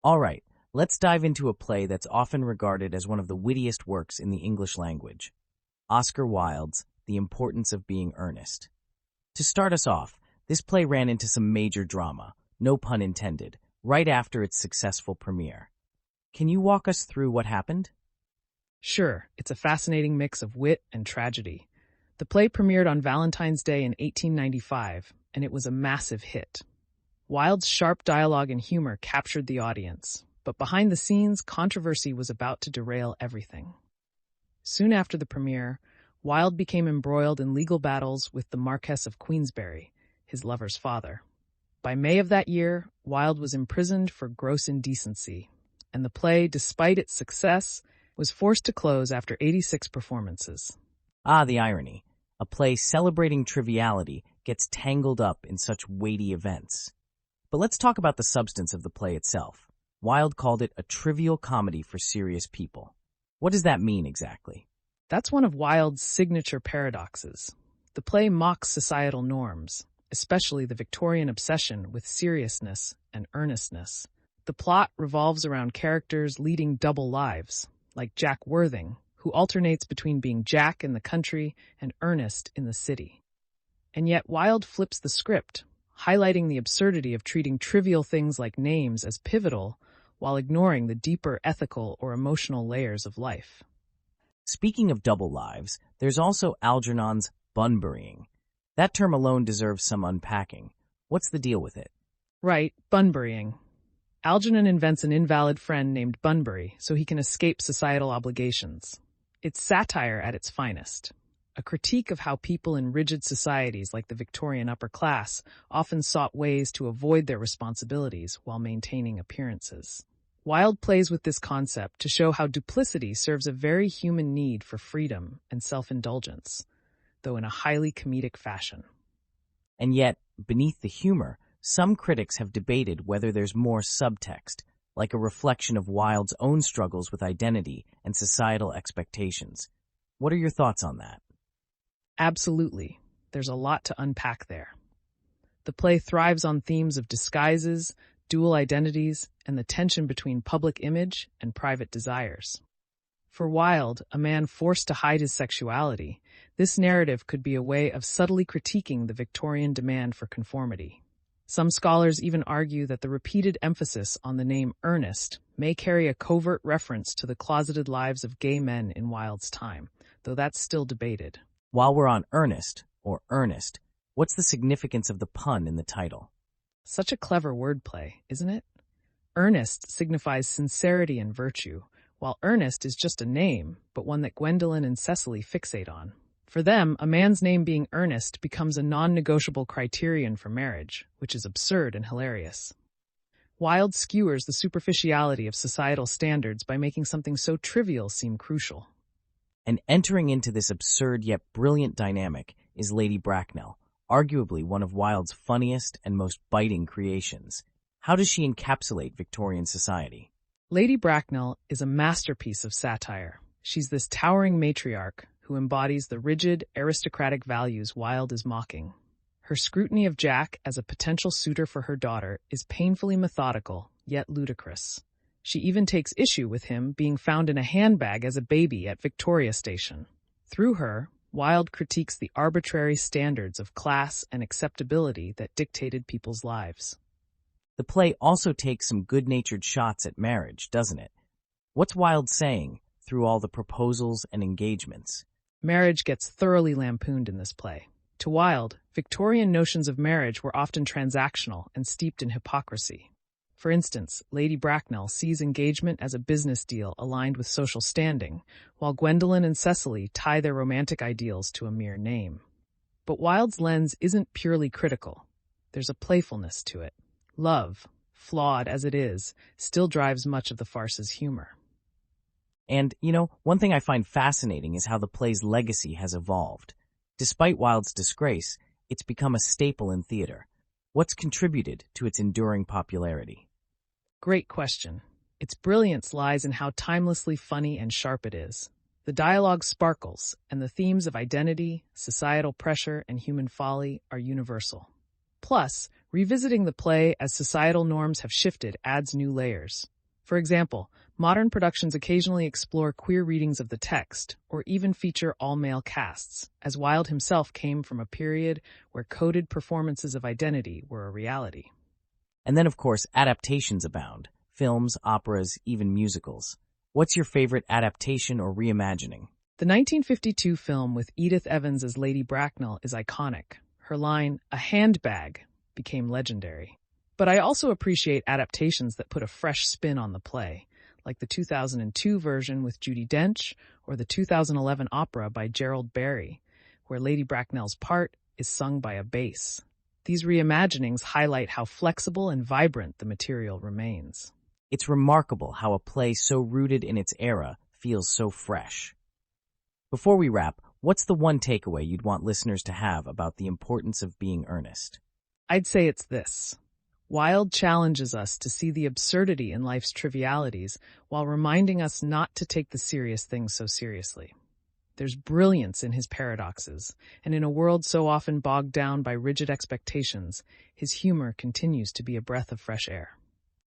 All right, let's dive into a play that's often regarded as one of the wittiest works in the English language, Oscar Wilde's The Importance of Being Earnest. To start us off, this play ran into some major drama, no pun intended, right after its successful premiere. Can you walk us through what happened? Sure, it's a fascinating mix of wit and tragedy. The play premiered on Valentine's Day in 1895, and it was a massive hit. Wilde's sharp dialogue and humor captured the audience, but behind the scenes, controversy was about to derail everything. Soon after the premiere, Wilde became embroiled in legal battles with the Marquess of Queensberry, his lover's father. By May of that year, Wilde was imprisoned for gross indecency, and the play, despite its success, was forced to close after 86 performances. Ah, the irony. A play celebrating triviality gets tangled up in such weighty events. But let's talk about the substance of the play itself. Wilde called it a trivial comedy for serious people. What does that mean exactly? That's one of Wilde's signature paradoxes. The play mocks societal norms, especially the Victorian obsession with seriousness and earnestness. The plot revolves around characters leading double lives, like Jack Worthing, who alternates between being Jack in the country and Ernest in the city. And yet Wilde flips the script, highlighting the absurdity of treating trivial things like names as pivotal while ignoring the deeper ethical or emotional layers of life. Speaking of double lives, there's also Algernon's bunburying. That term alone deserves some unpacking. What's the deal with it? Right, bunburying. Algernon invents an invalid friend named Bunbury so he can escape societal obligations. It's satire at its finest, a critique of how people in rigid societies like the Victorian upper class often sought ways to avoid their responsibilities while maintaining appearances. Wilde plays with this concept to show how duplicity serves a very human need for freedom and self-indulgence, though in a highly comedic fashion. And yet, beneath the humor, some critics have debated whether there's more subtext, like a reflection of Wilde's own struggles with identity and societal expectations. What are your thoughts on that? Absolutely. There's a lot to unpack there. The play thrives on themes of disguises, dual identities, and the tension between public image and private desires. For Wilde, a man forced to hide his sexuality, this narrative could be a way of subtly critiquing the Victorian demand for conformity. Some scholars even argue that the repeated emphasis on the name Ernest may carry a covert reference to the closeted lives of gay men in Wilde's time, though that's still debated. While we're on Ernest, or Ernest, what's the significance of the pun in the title? Such a clever wordplay, isn't it? Ernest signifies sincerity and virtue, while Ernest is just a name, but one that Gwendolen and Cecily fixate on. For them, a man's name being Ernest becomes a non-negotiable criterion for marriage, which is absurd and hilarious. Wilde skewers the superficiality of societal standards by making something so trivial seem crucial. And entering into this absurd yet brilliant dynamic is Lady Bracknell, arguably one of Wilde's funniest and most biting creations. How does she encapsulate Victorian society? Lady Bracknell is a masterpiece of satire. She's this towering matriarch who embodies the rigid, aristocratic values Wilde is mocking. Her scrutiny of Jack as a potential suitor for her daughter is painfully methodical, yet ludicrous. She even takes issue with him being found in a handbag as a baby at Victoria Station. Through her, Wilde critiques the arbitrary standards of class and acceptability that dictated people's lives. The play also takes some good-natured shots at marriage, doesn't it? What's Wilde saying through all the proposals and engagements? Marriage gets thoroughly lampooned in this play. To Wilde, Victorian notions of marriage were often transactional and steeped in hypocrisy. For instance, Lady Bracknell sees engagement as a business deal aligned with social standing, while Gwendolen and Cecily tie their romantic ideals to a mere name. But Wilde's lens isn't purely critical. There's a playfulness to it. Love, flawed as it is, still drives much of the farce's humor. And, one thing I find fascinating is how the play's legacy has evolved. Despite Wilde's disgrace, it's become a staple in theater. What's contributed to its enduring popularity? Great question. Its brilliance lies in how timelessly funny and sharp it is. The dialogue sparkles, and the themes of identity, societal pressure, and human folly are universal. Plus, revisiting the play as societal norms have shifted adds new layers. For example, modern productions occasionally explore queer readings of the text, or even feature all-male casts, as Wilde himself came from a period where coded performances of identity were a reality. And then, of course, adaptations abound. Films, operas, even musicals. What's your favorite adaptation or reimagining? The 1952 film with Edith Evans as Lady Bracknell is iconic. Her line, "a handbag," became legendary. But I also appreciate adaptations that put a fresh spin on the play, like the 2002 version with Judi Dench or the 2011 opera by Gerald Barry, where Lady Bracknell's part is sung by a bass. These reimaginings highlight how flexible and vibrant the material remains. It's remarkable how a play so rooted in its era feels so fresh. Before we wrap, what's the one takeaway you'd want listeners to have about the importance of being earnest? I'd say it's this. Wilde challenges us to see the absurdity in life's trivialities while reminding us not to take the serious things so seriously. There's brilliance in his paradoxes, and in a world so often bogged down by rigid expectations, his humor continues to be a breath of fresh air.